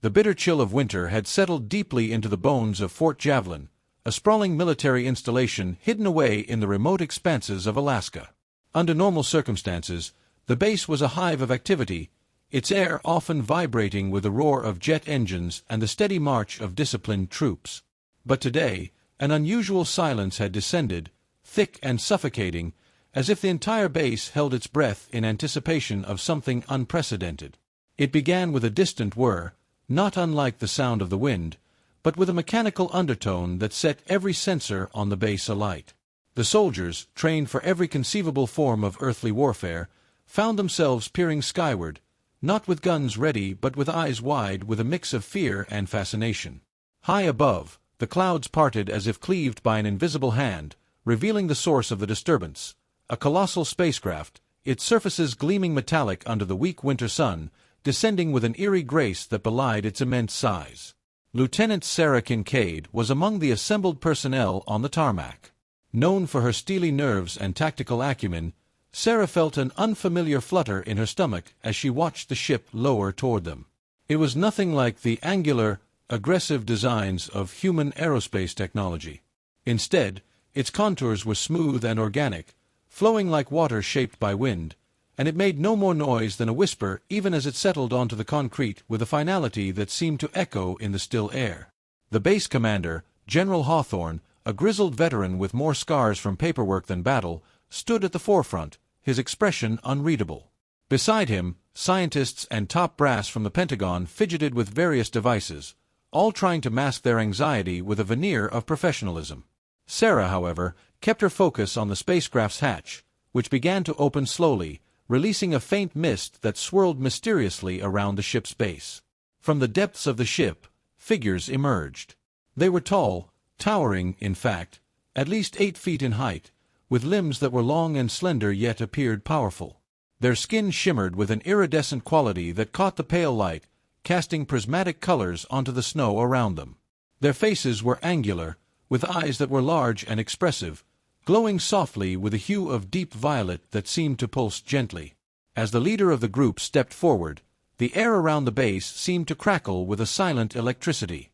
The bitter chill of winter had settled deeply into the bones of Fort Javelin, a sprawling military installation hidden away in the remote expanses of Alaska. Under normal circumstances, the base was a hive of activity, its air often vibrating with the roar of jet engines and the steady march of disciplined troops. But today, an unusual silence had descended, thick and suffocating, as if the entire base held its breath in anticipation of something unprecedented. It began with a distant whir, not unlike the sound of the wind, but with a mechanical undertone that set every sensor on the base alight. The soldiers, trained for every conceivable form of earthly warfare, found themselves peering skyward, not with guns ready but with eyes wide with a mix of fear and fascination. High above, the clouds parted as if cleaved by an invisible hand, revealing the source of the disturbance, a colossal spacecraft, its surfaces gleaming metallic under the weak winter sun, descending with an eerie grace that belied its immense size. Lieutenant Sarah Kincaid was among the assembled personnel on the tarmac. Known for her steely nerves and tactical acumen, Sarah felt an unfamiliar flutter in her stomach as she watched the ship lower toward them. It was nothing like the angular, aggressive designs of human aerospace technology. Instead, its contours were smooth and organic, flowing like water shaped by wind, and it made no more noise than a whisper even as it settled onto the concrete with a finality that seemed to echo in the still air. The base commander, General Hawthorne, a grizzled veteran with more scars from paperwork than battle, stood at the forefront, his expression unreadable. Beside him, scientists and top brass from the Pentagon fidgeted with various devices, all trying to mask their anxiety with a veneer of professionalism. Sarah, however, kept her focus on the spacecraft's hatch, which began to open slowly, releasing a faint mist that swirled mysteriously around the ship's base. From the depths of the ship, figures emerged. They were tall, towering, in fact, at least 8 feet in height, with limbs that were long and slender yet appeared powerful. Their skin shimmered with an iridescent quality that caught the pale light, casting prismatic colors onto the snow around them. Their faces were angular, with eyes that were large and expressive, glowing softly with a hue of deep violet that seemed to pulse gently. As the leader of the group stepped forward, the air around the base seemed to crackle with a silent electricity.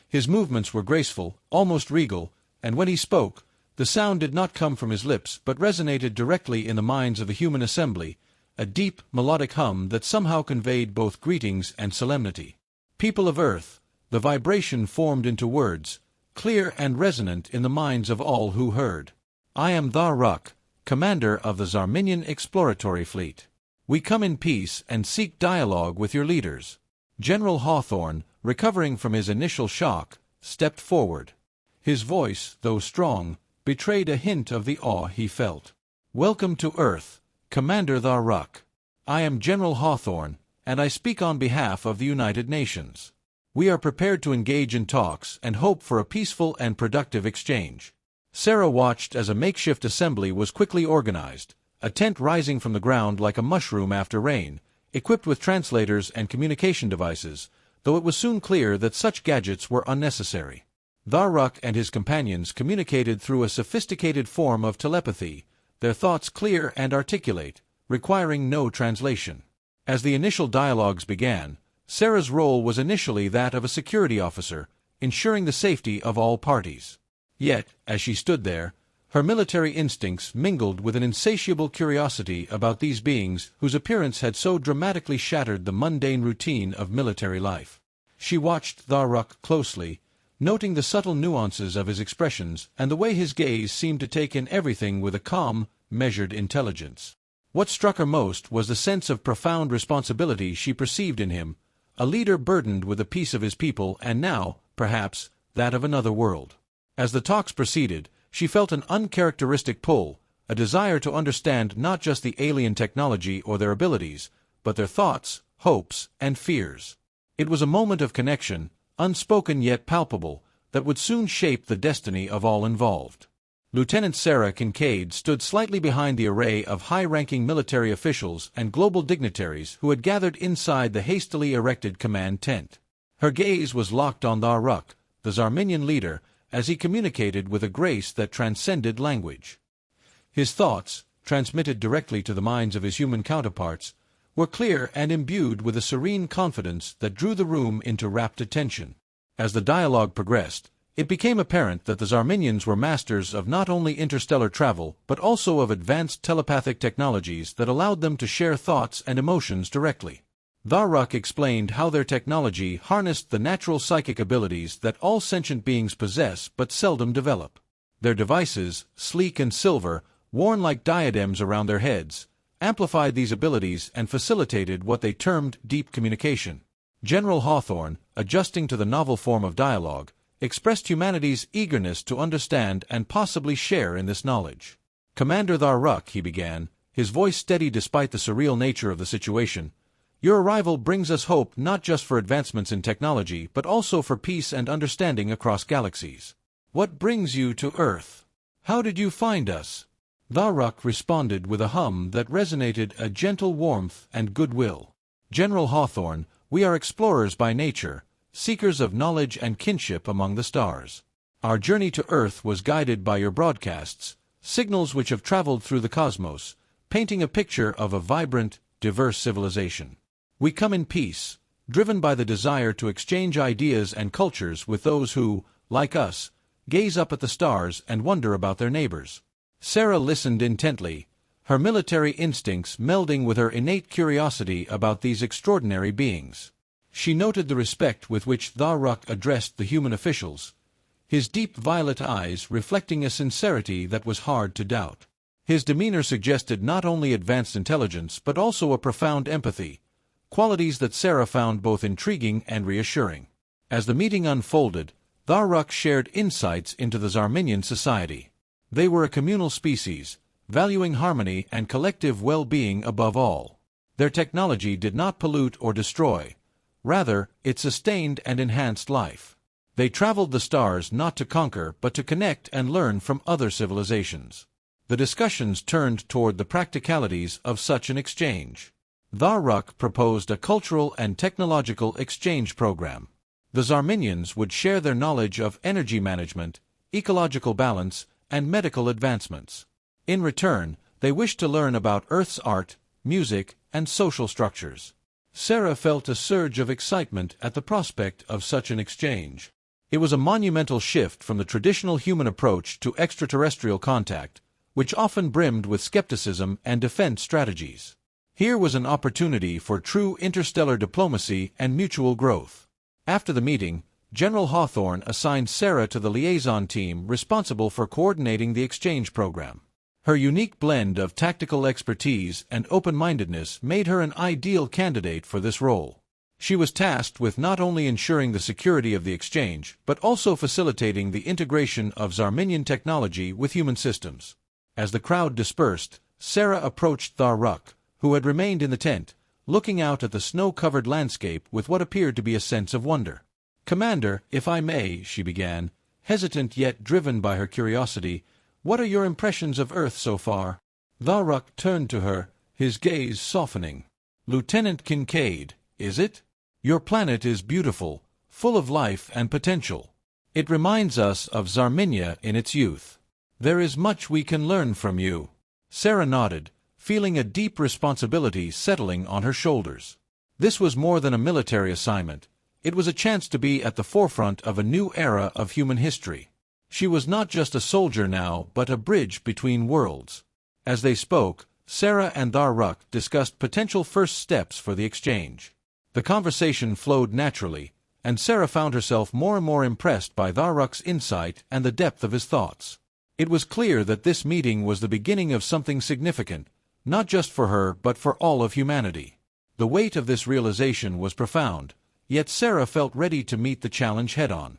His movements were graceful, almost regal, and when he spoke, the sound did not come from his lips but resonated directly in the minds of the human assembly, a deep, melodic hum that somehow conveyed both greetings and solemnity. People of Earth, the vibration formed into words, clear and resonant in the minds of all who heard. I am Thar Ruk, commander of the Zarminian exploratory fleet. We come in peace and seek dialogue with your leaders. General Hawthorne, recovering from his initial shock, stepped forward. His voice, though strong, betrayed a hint of the awe he felt. Welcome to Earth, Commander Thar Ruk. I am General Hawthorne, and I speak on behalf of the United Nations. We are prepared to engage in talks and hope for a peaceful and productive exchange. Sarah watched as a makeshift assembly was quickly organized, a tent rising from the ground like a mushroom after rain, equipped with translators and communication devices, though it was soon clear that such gadgets were unnecessary. Thar Ruk and his companions communicated through a sophisticated form of telepathy, their thoughts clear and articulate, requiring no translation. As the initial dialogues began, Sarah's role was initially that of a security officer, ensuring the safety of all parties. Yet, as she stood there, her military instincts mingled with an insatiable curiosity about these beings whose appearance had so dramatically shattered the mundane routine of military life. She watched Thar Ruk closely, noting the subtle nuances of his expressions and the way his gaze seemed to take in everything with a calm, measured intelligence. What struck her most was the sense of profound responsibility she perceived in him, a leader burdened with the peace of his people and now, perhaps, that of another world. As the talks proceeded, she felt an uncharacteristic pull, a desire to understand not just the alien technology or their abilities, but their thoughts, hopes, and fears. It was a moment of connection, unspoken yet palpable, that would soon shape the destiny of all involved. Lieutenant Sarah Kincaid stood slightly behind the array of high-ranking military officials and global dignitaries who had gathered inside the hastily erected command tent. Her gaze was locked on Thar Ruk, the Zarminian leader, as he communicated with a grace that transcended language. His thoughts, transmitted directly to the minds of his human counterparts, were clear and imbued with a serene confidence that drew the room into rapt attention. As the dialogue progressed, it became apparent that the Zarminians were masters of not only interstellar travel but also of advanced telepathic technologies that allowed them to share thoughts and emotions directly. Tharuk explained how their technology harnessed the natural psychic abilities that all sentient beings possess but seldom develop. Their devices, sleek and silver, worn like diadems around their heads, amplified these abilities and facilitated what they termed deep communication. General Hawthorne, adjusting to the novel form of dialogue, expressed humanity's eagerness to understand and possibly share in this knowledge. "Commander Tharuk," he began, his voice steady despite the surreal nature of the situation, "your arrival brings us hope not just for advancements in technology but also for peace and understanding across galaxies. What brings you to Earth? How did you find us?" Tharuk responded with a hum that resonated a gentle warmth and goodwill. "General Hawthorne, we are explorers by nature, seekers of knowledge and kinship among the stars. Our journey to Earth was guided by your broadcasts, signals which have traveled through the cosmos, painting a picture of a vibrant, diverse civilization. We come in peace, driven by the desire to exchange ideas and cultures with those who, like us, gaze up at the stars and wonder about their neighbors." Sarah listened intently, her military instincts melding with her innate curiosity about these extraordinary beings. She noted the respect with which Tharuk addressed the human officials, his deep violet eyes reflecting a sincerity that was hard to doubt. His demeanor suggested not only advanced intelligence but also a profound empathy, qualities that Sarah found both intriguing and reassuring. As the meeting unfolded, Tharuk shared insights into the Zarminian society. They were a communal species, valuing harmony and collective well-being above all. Their technology did not pollute or destroy. Rather, it sustained and enhanced life. They traveled the stars not to conquer but to connect and learn from other civilizations. The discussions turned toward the practicalities of such an exchange. Tharuk proposed a cultural and technological exchange program. The Zarminians would share their knowledge of energy management, ecological balance, and medical advancements. In return, they wished to learn about Earth's art, music, and social structures. Sarah felt a surge of excitement at the prospect of such an exchange. It was a monumental shift from the traditional human approach to extraterrestrial contact, which often brimmed with skepticism and defense strategies. Here was an opportunity for true interstellar diplomacy and mutual growth. After the meeting, General Hawthorne assigned Sarah to the liaison team responsible for coordinating the exchange program. Her unique blend of tactical expertise and open-mindedness made her an ideal candidate for this role. She was tasked with not only ensuring the security of the exchange, but also facilitating the integration of Zarminian technology with human systems. As the crowd dispersed, Sarah approached Tharuk, who had remained in the tent, looking out at the snow-covered landscape with what appeared to be a sense of wonder. "Commander, if I may," she began, hesitant yet driven by her curiosity, "what are your impressions of Earth so far?" Tharuk turned to her, his gaze softening. "Lieutenant Kincaid, is it? Your planet is beautiful, full of life and potential. It reminds us of Zarminia in its youth. There is much we can learn from you." Sarah nodded, feeling a deep responsibility settling on her shoulders. This was more than a military assignment. It was a chance to be at the forefront of a new era of human history. She was not just a soldier now, but a bridge between worlds. As they spoke, Sarah and Tharuk discussed potential first steps for the exchange. The conversation flowed naturally, and Sarah found herself more and more impressed by Tharuk's insight and the depth of his thoughts. It was clear that this meeting was the beginning of something significant, not just for her but for all of humanity. The weight of this realization was profound, yet Sarah felt ready to meet the challenge head-on.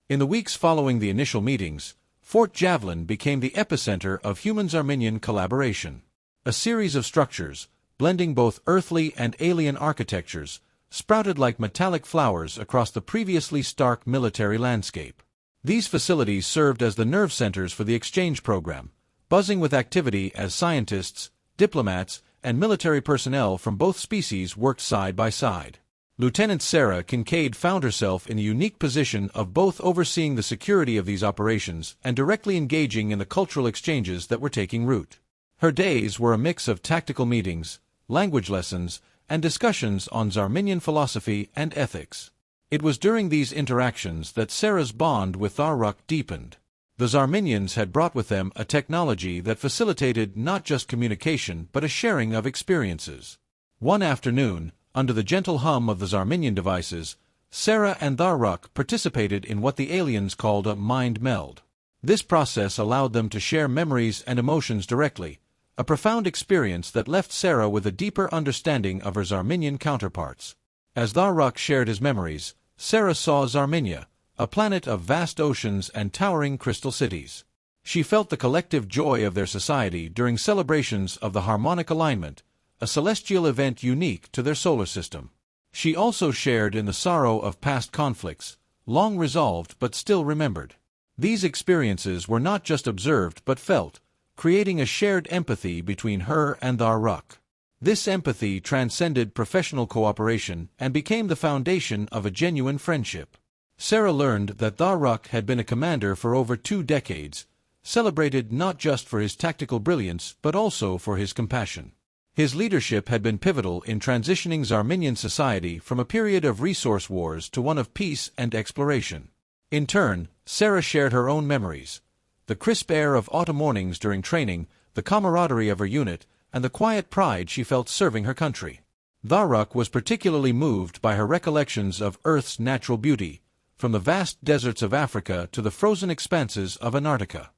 In the weeks following the initial meetings, Fort Javelin became the epicenter of human-Zarminian collaboration. A series of structures, blending both earthly and alien architectures, sprouted like metallic flowers across the previously stark military landscape. These facilities served as the nerve centers for the exchange program, buzzing with activity as scientists, diplomats, and military personnel from both species worked side by side. Lieutenant Sarah Kincaid found herself in the unique position of both overseeing the security of these operations and directly engaging in the cultural exchanges that were taking root. Her days were a mix of tactical meetings, language lessons, and discussions on Zarminian philosophy and ethics. It was during these interactions that Sarah's bond with Tharuk deepened. The Zarminians had brought with them a technology that facilitated not just communication but a sharing of experiences. One afternoon, under the gentle hum of the Zarminian devices, Sarah and Tharuk participated in what the aliens called a mind meld. This process allowed them to share memories and emotions directly, a profound experience that left Sarah with a deeper understanding of her Zarminian counterparts. As Tharuk shared his memories, Sarah saw Zarminia, a planet of vast oceans and towering crystal cities. She felt the collective joy of their society during celebrations of the harmonic alignment, a celestial event unique to their solar system. She also shared in the sorrow of past conflicts, long resolved but still remembered. These experiences were not just observed but felt, creating a shared empathy between her and Tharuk. This empathy transcended professional cooperation and became the foundation of a genuine friendship. Sarah learned that Tharuk had been a commander for over 2 decades, celebrated not just for his tactical brilliance but also for his compassion. His leadership had been pivotal in transitioning Zarminian society from a period of resource wars to one of peace and exploration. In turn, Sarah shared her own memories: the crisp air of autumn mornings during training, the camaraderie of her unit, and the quiet pride she felt serving her country. Tharuk was particularly moved by her recollections of Earth's natural beauty, from the vast deserts of Africa to the frozen expanses of Antarctica.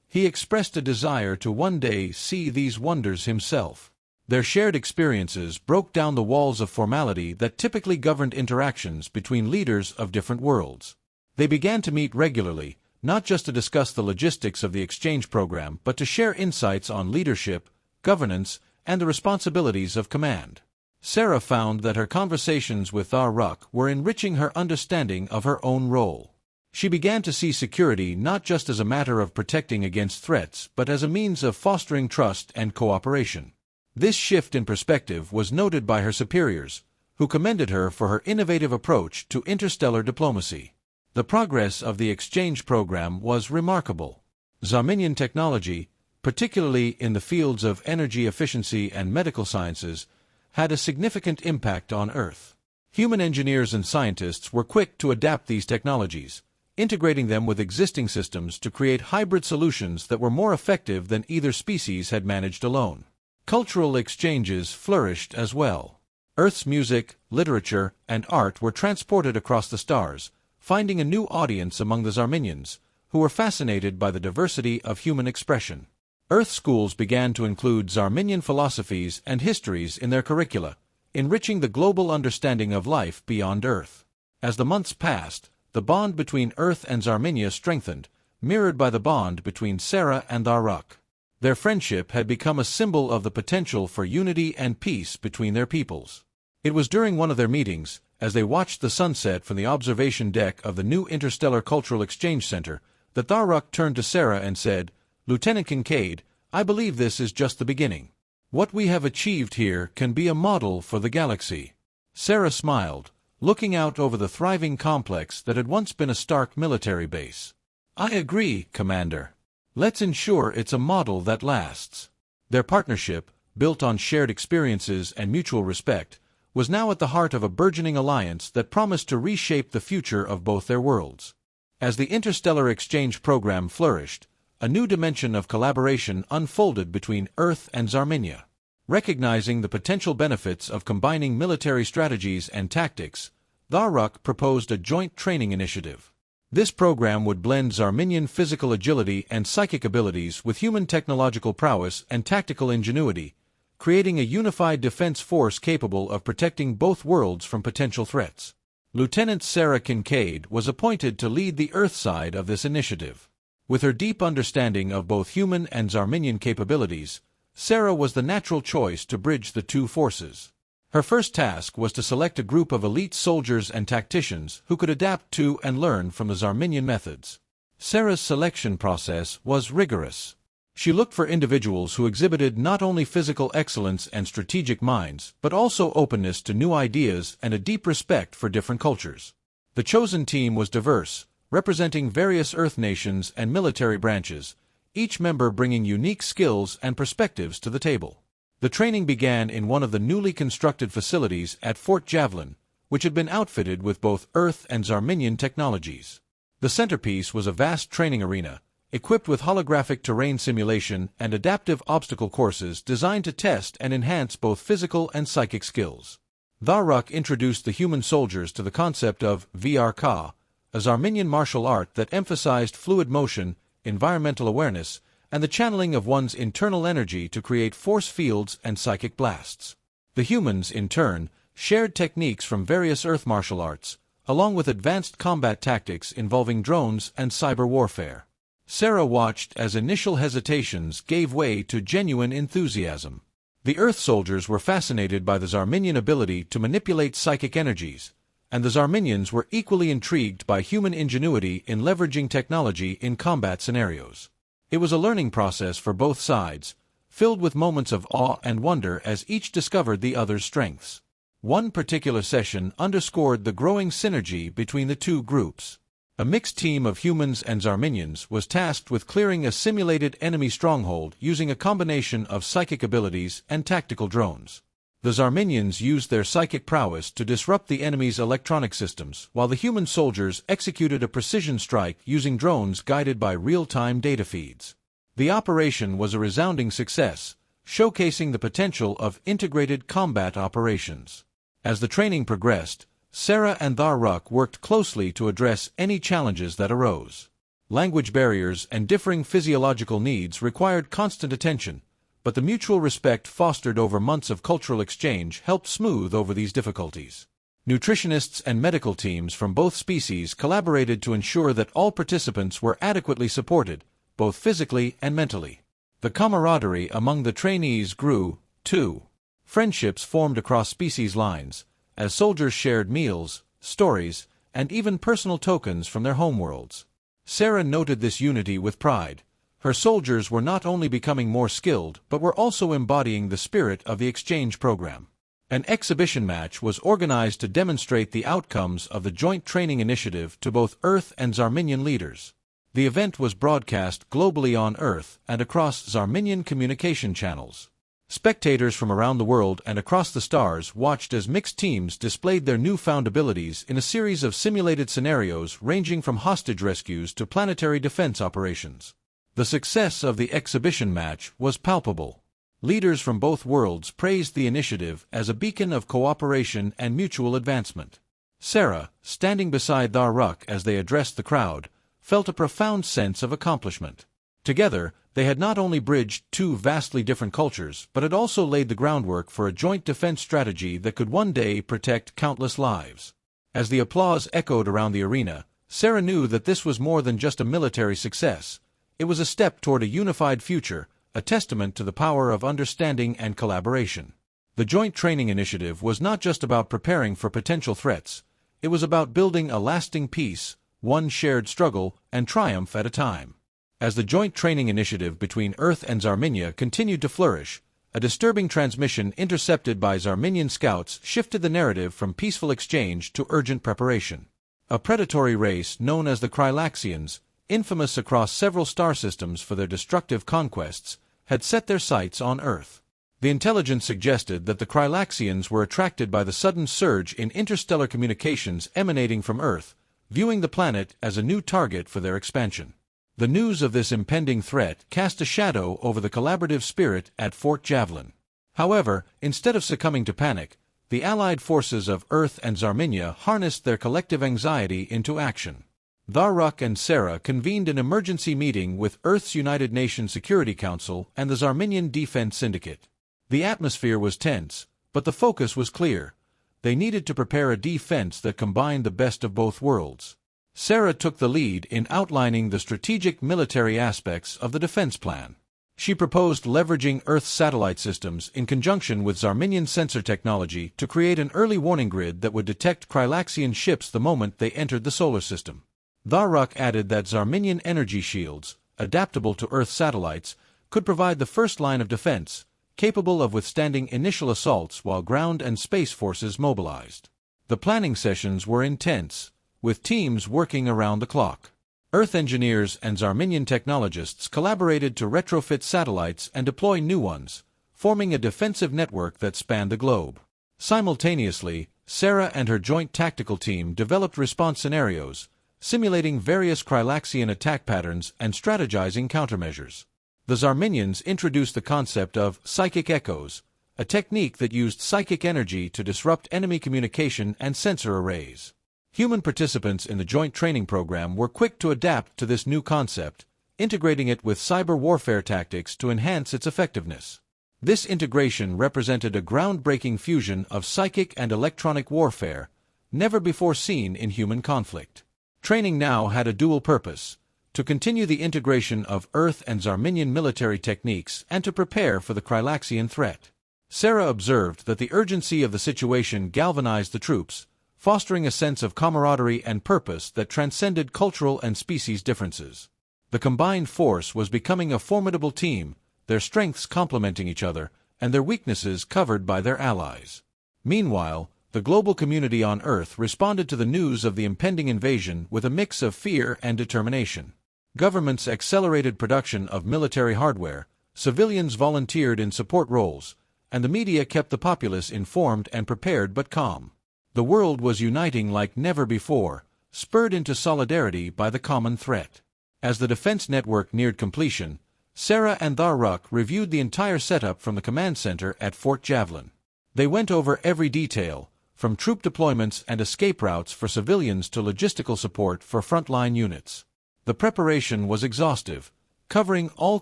He expressed a desire to one day see these wonders himself. Their shared experiences broke down the walls of formality that typically governed interactions between leaders of different worlds. They began to meet regularly, not just to discuss the logistics of the exchange program but to share insights on leadership, governance, and the responsibilities of command. Sarah found that her conversations with Tharuk were enriching her understanding of her own role. She began to see security not just as a matter of protecting against threats but as a means of fostering trust and cooperation. This shift in perspective was noted by her superiors, who commended her for her innovative approach to interstellar diplomacy. The progress of the exchange program was remarkable. Zarminian technology, particularly in the fields of energy efficiency and medical sciences, had a significant impact on Earth. Human engineers and scientists were quick to adapt these technologies, integrating them with existing systems to create hybrid solutions that were more effective than either species had managed alone. Cultural exchanges flourished as well. Earth's music, literature, and art were transported across the stars, finding a new audience among the Zarminians, who were fascinated by the diversity of human expression. Earth schools began to include Zarminian philosophies and histories in their curricula, enriching the global understanding of life beyond Earth. As the months passed, the bond between Earth and Zarminia strengthened, mirrored by the bond between Sarah and Tharuk. Their friendship had become a symbol of the potential for unity and peace between their peoples. It was during one of their meetings, as they watched the sunset from the observation deck of the new Interstellar Cultural Exchange Center, that Tharuk turned to Sarah and said, "Lieutenant Kincaid, I believe this is just the beginning. What we have achieved here can be a model for the galaxy." Sarah smiled, looking out over the thriving complex that had once been a stark military base. "I agree, Commander. Let's ensure it's a model that lasts." Their partnership, built on shared experiences and mutual respect, was now at the heart of a burgeoning alliance that promised to reshape the future of both their worlds. As the interstellar exchange program flourished, a new dimension of collaboration unfolded between Earth and Zarminia. Recognizing the potential benefits of combining military strategies and tactics, Tharuk proposed a joint training initiative. This program would blend Zarminian physical agility and psychic abilities with human technological prowess and tactical ingenuity, creating a unified defense force capable of protecting both worlds from potential threats. Lieutenant Sarah Kincaid was appointed to lead the Earth side of this initiative. With her deep understanding of both human and Zarminian capabilities, Sarah was the natural choice to bridge the two forces. Her first task was to select a group of elite soldiers and tacticians who could adapt to and learn from the Zarminian methods. Sarah's selection process was rigorous. She looked for individuals who exhibited not only physical excellence and strategic minds, but also openness to new ideas and a deep respect for different cultures. The chosen team was diverse, representing various Earth nations and military branches, each member bringing unique skills and perspectives to the table. The training began in one of the newly constructed facilities at Fort Javelin, which had been outfitted with both Earth and Zarminian technologies. The centerpiece was a vast training arena, equipped with holographic terrain simulation and adaptive obstacle courses designed to test and enhance both physical and psychic skills. Tharuk introduced the human soldiers to the concept of VRK, a Zarminian martial art that emphasized fluid motion, environmental awareness, and the channeling of one's internal energy to create force fields and psychic blasts. The humans, in turn, shared techniques from various Earth martial arts, along with advanced combat tactics involving drones and cyber warfare. Sarah watched as initial hesitations gave way to genuine enthusiasm. The Earth soldiers were fascinated by the Zarminian ability to manipulate psychic energies, and the Zarminians were equally intrigued by human ingenuity in leveraging technology in combat scenarios. It was a learning process for both sides, filled with moments of awe and wonder as each discovered the other's strengths. One particular session underscored the growing synergy between the two groups. A mixed team of humans and Zarminians was tasked with clearing a simulated enemy stronghold using a combination of psychic abilities and tactical drones. The Zarminians used their psychic prowess to disrupt the enemy's electronic systems, while the human soldiers executed a precision strike using drones guided by real-time data feeds. The operation was a resounding success, showcasing the potential of integrated combat operations. As the training progressed, Sarah and Tharuk worked closely to address any challenges that arose. Language barriers and differing physiological needs required constant attention, but the mutual respect fostered over months of cultural exchange helped smooth over these difficulties. Nutritionists and medical teams from both species collaborated to ensure that all participants were adequately supported, both physically and mentally. The camaraderie among the trainees grew, too. Friendships formed across species lines, as soldiers shared meals, stories, and even personal tokens from their homeworlds. Sarah noted this unity with pride. Her soldiers were not only becoming more skilled, but were also embodying the spirit of the exchange program. An exhibition match was organized to demonstrate the outcomes of the joint training initiative to both Earth and Zarminian leaders. The event was broadcast globally on Earth and across Zarminian communication channels. Spectators from around the world and across the stars watched as mixed teams displayed their newfound abilities in a series of simulated scenarios ranging from hostage rescues to planetary defense operations. The success of the exhibition match was palpable. Leaders from both worlds praised the initiative as a beacon of cooperation and mutual advancement. Sarah, standing beside Tharuk as they addressed the crowd, felt a profound sense of accomplishment. Together, they had not only bridged two vastly different cultures, but had also laid the groundwork for a joint defense strategy that could one day protect countless lives. As the applause echoed around the arena, Sarah knew that this was more than just a military success. It was a step toward a unified future, a testament to the power of understanding and collaboration. The joint training initiative was not just about preparing for potential threats. It was about building a lasting peace, one shared struggle and triumph at a time. As the joint training initiative between Earth and Zarminia continued to flourish, a disturbing transmission intercepted by Zarminian scouts shifted the narrative from peaceful exchange to urgent preparation. A predatory race known as the Krylaxians, infamous across several star systems for their destructive conquests, had set their sights on Earth. The intelligence suggested that the Krylaxians were attracted by the sudden surge in interstellar communications emanating from Earth, viewing the planet as a new target for their expansion. The news of this impending threat cast a shadow over the collaborative spirit at Fort Javelin. However, instead of succumbing to panic, the allied forces of Earth and Zarminia harnessed their collective anxiety into action. Tharuk and Sarah convened an emergency meeting with Earth's United Nations Security Council and the Zarminian Defense Syndicate. The atmosphere was tense, but the focus was clear. They needed to prepare a defense that combined the best of both worlds. Sarah took the lead in outlining the strategic military aspects of the defense plan. She proposed leveraging Earth's satellite systems in conjunction with Zarminian sensor technology to create an early warning grid that would detect Krylaxian ships the moment they entered the solar system. Tharuk added that Zarminian energy shields, adaptable to Earth satellites, could provide the first line of defense, capable of withstanding initial assaults while ground and space forces mobilized. The planning sessions were intense, with teams working around the clock. Earth engineers and Zarminian technologists collaborated to retrofit satellites and deploy new ones, forming a defensive network that spanned the globe. Simultaneously, Sarah and her joint tactical team developed response scenarios, simulating various Krylaxian attack patterns and strategizing countermeasures. The Zarminians introduced the concept of psychic echoes, a technique that used psychic energy to disrupt enemy communication and sensor arrays. Human participants in the joint training program were quick to adapt to this new concept, integrating it with cyber warfare tactics to enhance its effectiveness. This integration represented a groundbreaking fusion of psychic and electronic warfare, never before seen in human conflict. Training now had a dual purpose: to continue the integration of Earth and Zarminian military techniques and to prepare for the Krylaxian threat. Sarah observed that the urgency of the situation galvanized the troops, fostering a sense of camaraderie and purpose that transcended cultural and species differences. The combined force was becoming a formidable team, their strengths complementing each other, and their weaknesses covered by their allies. Meanwhile, the global community on Earth responded to the news of the impending invasion with a mix of fear and determination. Governments accelerated production of military hardware, civilians volunteered in support roles, and the media kept the populace informed and prepared but calm. The world was uniting like never before, spurred into solidarity by the common threat. As the defense network neared completion, Sarah and Tharuk reviewed the entire setup from the command center at Fort Javelin. They went over every detail, from troop deployments and escape routes for civilians to logistical support for frontline units. The preparation was exhaustive, covering all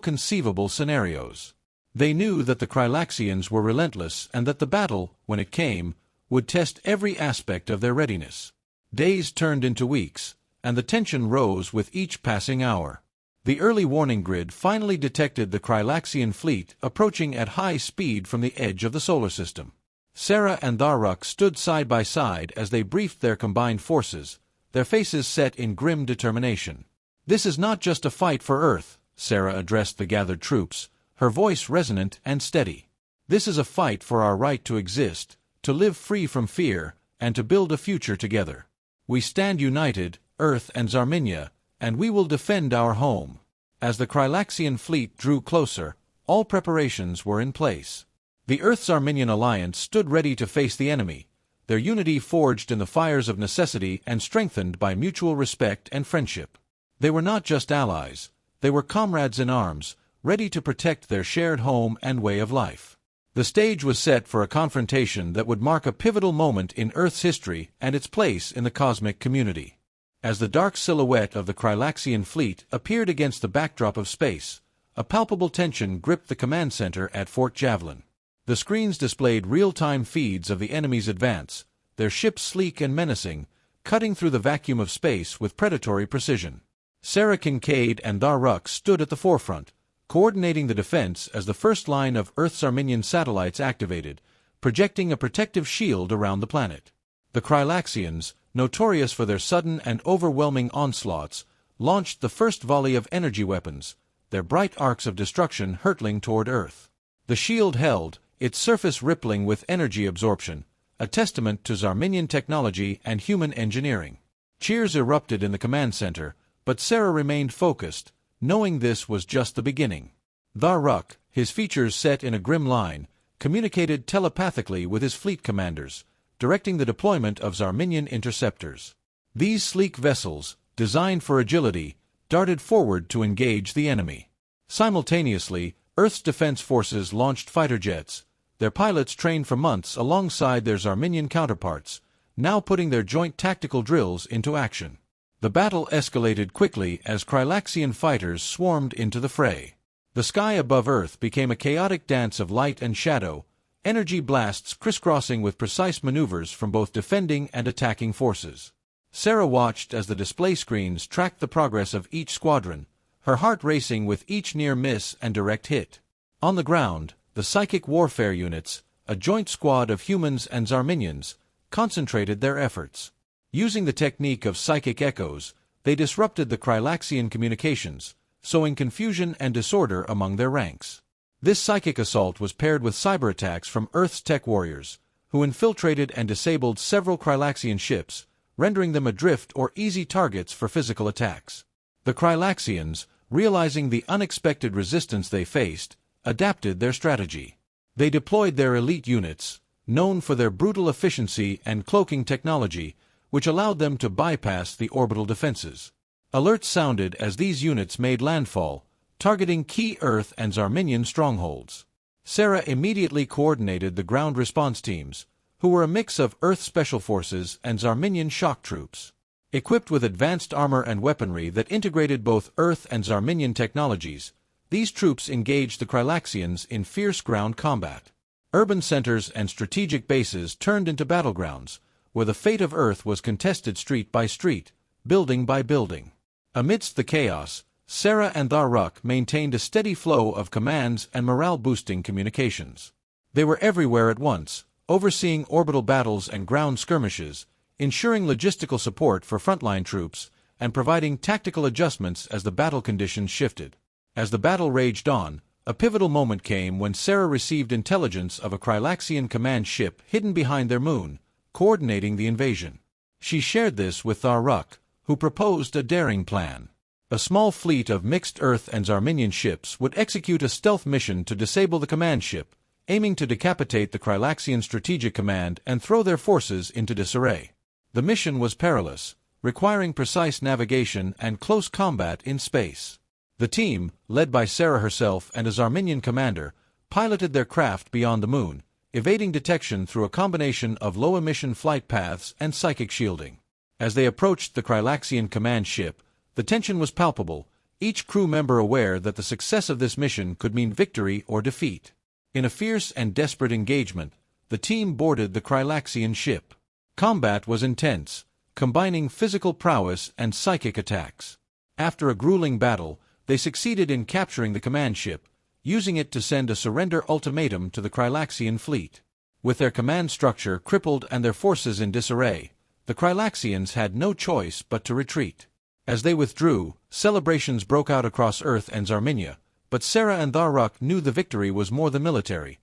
conceivable scenarios. They knew that the Krylaxians were relentless and that the battle, when it came, would test every aspect of their readiness. Days turned into weeks, and the tension rose with each passing hour. The early warning grid finally detected the Krylaxian fleet approaching at high speed from the edge of the solar system. Sarah and Tharuk stood side by side as they briefed their combined forces, their faces set in grim determination. "This is not just a fight for Earth," Sarah addressed the gathered troops, her voice resonant and steady. "This is a fight for our right to exist, to live free from fear, and to build a future together. We stand united, Earth and Zarminia, and we will defend our home." As the Krylaxian fleet drew closer, all preparations were in place. The Earth-Zarminian alliance stood ready to face the enemy, their unity forged in the fires of necessity and strengthened by mutual respect and friendship. They were not just allies, they were comrades in arms, ready to protect their shared home and way of life. The stage was set for a confrontation that would mark a pivotal moment in Earth's history and its place in the cosmic community. As the dark silhouette of the Krylaxian fleet appeared against the backdrop of space, a palpable tension gripped the command center at Fort Javelin. The screens displayed real-time feeds of the enemy's advance, their ships sleek and menacing, cutting through the vacuum of space with predatory precision. Sarah Kincaid and Tharuk stood at the forefront, coordinating the defense as the first line of Earth-Zarminian satellites activated, projecting a protective shield around the planet. The Krylaxians, notorious for their sudden and overwhelming onslaughts, launched the first volley of energy weapons, their bright arcs of destruction hurtling toward Earth. The shield held, its surface rippling with energy absorption, a testament to Zarminian technology and human engineering. Cheers erupted in the command center, but Sarah remained focused, knowing this was just the beginning. Tharuk, his features set in a grim line, communicated telepathically with his fleet commanders, directing the deployment of Zarminian interceptors. These sleek vessels, designed for agility, darted forward to engage the enemy. Simultaneously, Earth's defense forces launched fighter jets, their pilots trained for months alongside their Zarminian counterparts, now putting their joint tactical drills into action. The battle escalated quickly as Krylaxian fighters swarmed into the fray. The sky above Earth became a chaotic dance of light and shadow, energy blasts crisscrossing with precise maneuvers from both defending and attacking forces. Sarah watched as the display screens tracked the progress of each squadron, her heart racing with each near miss and direct hit. On the ground, the psychic warfare units, a joint squad of humans and Zarminians, concentrated their efforts. Using the technique of psychic echoes, they disrupted the Krylaxian communications, sowing confusion and disorder among their ranks. This psychic assault was paired with cyber attacks from Earth's tech warriors, who infiltrated and disabled several Krylaxian ships, rendering them adrift or easy targets for physical attacks. The Krylaxians, realizing the unexpected resistance they faced, adapted their strategy. They deployed their elite units, known for their brutal efficiency and cloaking technology, which allowed them to bypass the orbital defenses. Alerts sounded as these units made landfall, targeting key Earth and Zarminian strongholds. Sarah immediately coordinated the ground response teams, who were a mix of Earth Special Forces and Zarminian shock troops. Equipped with advanced armor and weaponry that integrated both Earth and Zarminian technologies, these troops engaged the Krylaxians in fierce ground combat. Urban centers and strategic bases turned into battlegrounds, where the fate of Earth was contested street by street, building by building. Amidst the chaos, Sarah and Tharuk maintained a steady flow of commands and morale-boosting communications. They were everywhere at once, overseeing orbital battles and ground skirmishes, ensuring logistical support for frontline troops, and providing tactical adjustments as the battle conditions shifted. As the battle raged on, a pivotal moment came when Sarah received intelligence of a Krylaxian command ship hidden behind their moon, coordinating the invasion. She shared this with Tharuk, who proposed a daring plan. A small fleet of mixed Earth and Zarminian ships would execute a stealth mission to disable the command ship, aiming to decapitate the Krylaxian strategic command and throw their forces into disarray. The mission was perilous, requiring precise navigation and close combat in space. The team, led by Sarah herself and a Zarminian commander, piloted their craft beyond the moon, evading detection through a combination of low-emission flight paths and psychic shielding. As they approached the Krylaxian command ship, the tension was palpable, each crew member aware that the success of this mission could mean victory or defeat. In a fierce and desperate engagement, the team boarded the Krylaxian ship. Combat was intense, combining physical prowess and psychic attacks. After a grueling battle, they succeeded in capturing the command ship, using it to send a surrender ultimatum to the Krylaxian fleet. With their command structure crippled and their forces in disarray, the Krylaxians had no choice but to retreat. As they withdrew, celebrations broke out across Earth and Zarminia, but Sarah and Tharuk knew the victory was more than military.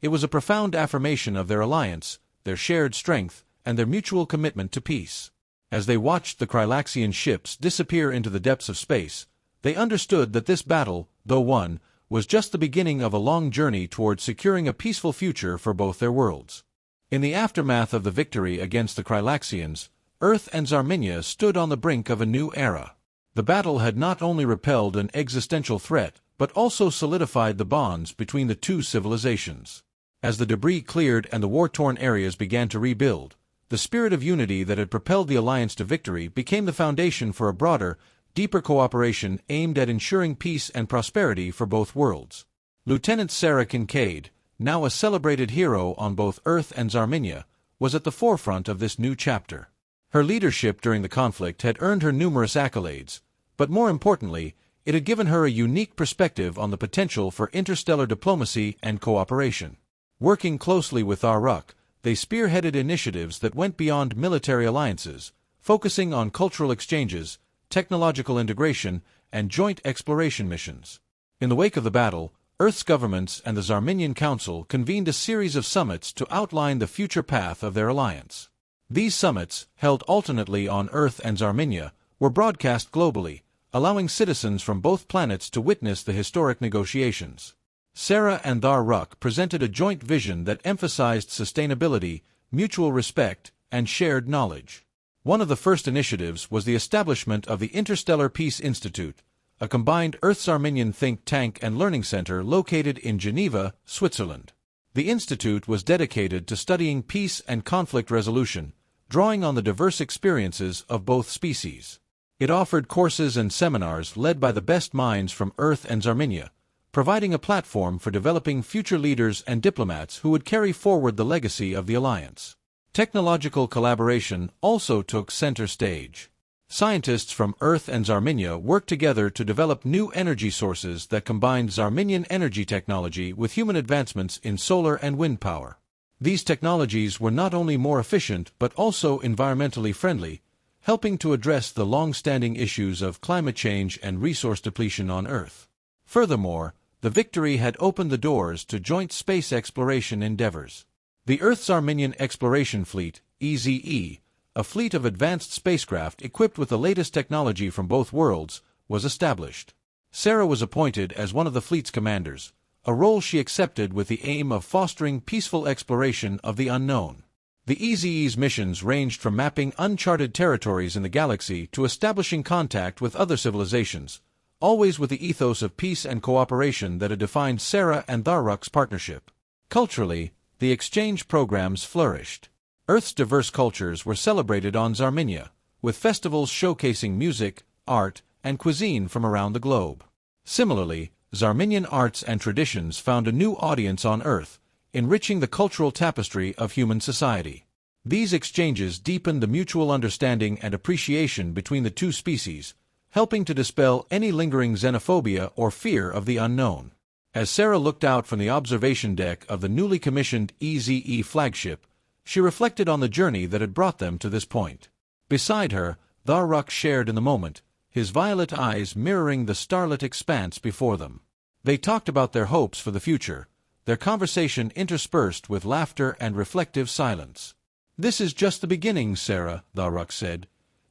It was a profound affirmation of their alliance, their shared strength, and their mutual commitment to peace. As they watched the Krylaxian ships disappear into the depths of space, they understood that this battle, though won, was just the beginning of a long journey towards securing a peaceful future for both their worlds. In the aftermath of the victory against the Krylaxians, Earth and Zarminia stood on the brink of a new era. The battle had not only repelled an existential threat, but also solidified the bonds between the two civilizations. As the debris cleared and the war-torn areas began to rebuild, the spirit of unity that had propelled the alliance to victory became the foundation for a broader, deeper cooperation aimed at ensuring peace and prosperity for both worlds. Lieutenant Sarah Kincaid, now a celebrated hero on both Earth and Zarminia, was at the forefront of this new chapter. Her leadership during the conflict had earned her numerous accolades, but more importantly, it had given her a unique perspective on the potential for interstellar diplomacy and cooperation. Working closely with Tharuk, they spearheaded initiatives that went beyond military alliances, focusing on cultural exchanges, technological integration, and joint exploration missions. In the wake of the battle, Earth's governments and the Zarminian Council convened a series of summits to outline the future path of their alliance. These summits, held alternately on Earth and Zarminia, were broadcast globally, allowing citizens from both planets to witness the historic negotiations. Sarah and Tharuk presented a joint vision that emphasized sustainability, mutual respect, and shared knowledge. One of the first initiatives was the establishment of the Interstellar Peace Institute, a combined Earth-Zarminian think tank and learning center located in Geneva, Switzerland. The institute was dedicated to studying peace and conflict resolution, drawing on the diverse experiences of both species. It offered courses and seminars led by the best minds from Earth and Zarminia, providing a platform for developing future leaders and diplomats who would carry forward the legacy of the alliance. Technological collaboration also took center stage. Scientists from Earth and Zarminia worked together to develop new energy sources that combined Zarminian energy technology with human advancements in solar and wind power. These technologies were not only more efficient but also environmentally friendly, helping to address the long-standing issues of climate change and resource depletion on Earth. Furthermore, the victory had opened the doors to joint space exploration endeavors. The Earth-Zarminian Exploration Fleet, EZE, a fleet of advanced spacecraft equipped with the latest technology from both worlds, was established. Sarah was appointed as one of the fleet's commanders, a role she accepted with the aim of fostering peaceful exploration of the unknown. The EZE's missions ranged from mapping uncharted territories in the galaxy to establishing contact with other civilizations, always with the ethos of peace and cooperation that had defined Sarah and Tharuk's partnership. Culturally, the exchange programs flourished. Earth's diverse cultures were celebrated on Zarminia, with festivals showcasing music, art, and cuisine from around the globe. Similarly, Zarminian arts and traditions found a new audience on Earth, enriching the cultural tapestry of human society. These exchanges deepened the mutual understanding and appreciation between the two species, helping to dispel any lingering xenophobia or fear of the unknown. As Sarah looked out from the observation deck of the newly commissioned EZE flagship, she reflected on the journey that had brought them to this point. Beside her, Tharuk shared in the moment, his violet eyes mirroring the starlit expanse before them. They talked about their hopes for the future, their conversation interspersed with laughter and reflective silence. "This is just the beginning, Sarah," Tharuk said,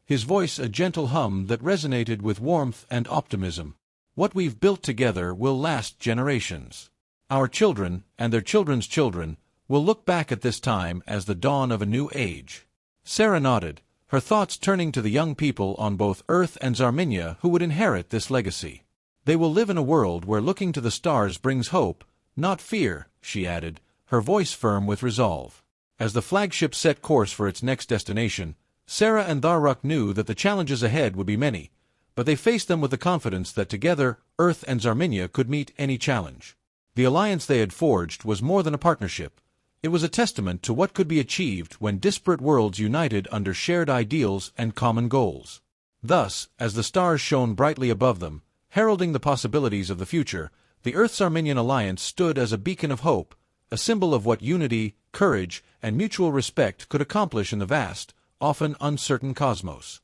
his voice a gentle hum that resonated with warmth and optimism. "What we've built together will last generations. Our children, and their children's children, will look back at this time as the dawn of a new age." Sarah nodded, her thoughts turning to the young people on both Earth and Zarminia who would inherit this legacy. "They will live in a world where looking to the stars brings hope, not fear," she added, her voice firm with resolve. As the flagship set course for its next destination, Sarah and Tharuk knew that the challenges ahead would be many, but they faced them with the confidence that together, Earth and Zarminia could meet any challenge. The alliance they had forged was more than a partnership. It was a testament to what could be achieved when disparate worlds united under shared ideals and common goals. Thus, as the stars shone brightly above them, heralding the possibilities of the future, the Earth-Zarminian alliance stood as a beacon of hope, a symbol of what unity, courage, and mutual respect could accomplish in the vast, often uncertain cosmos.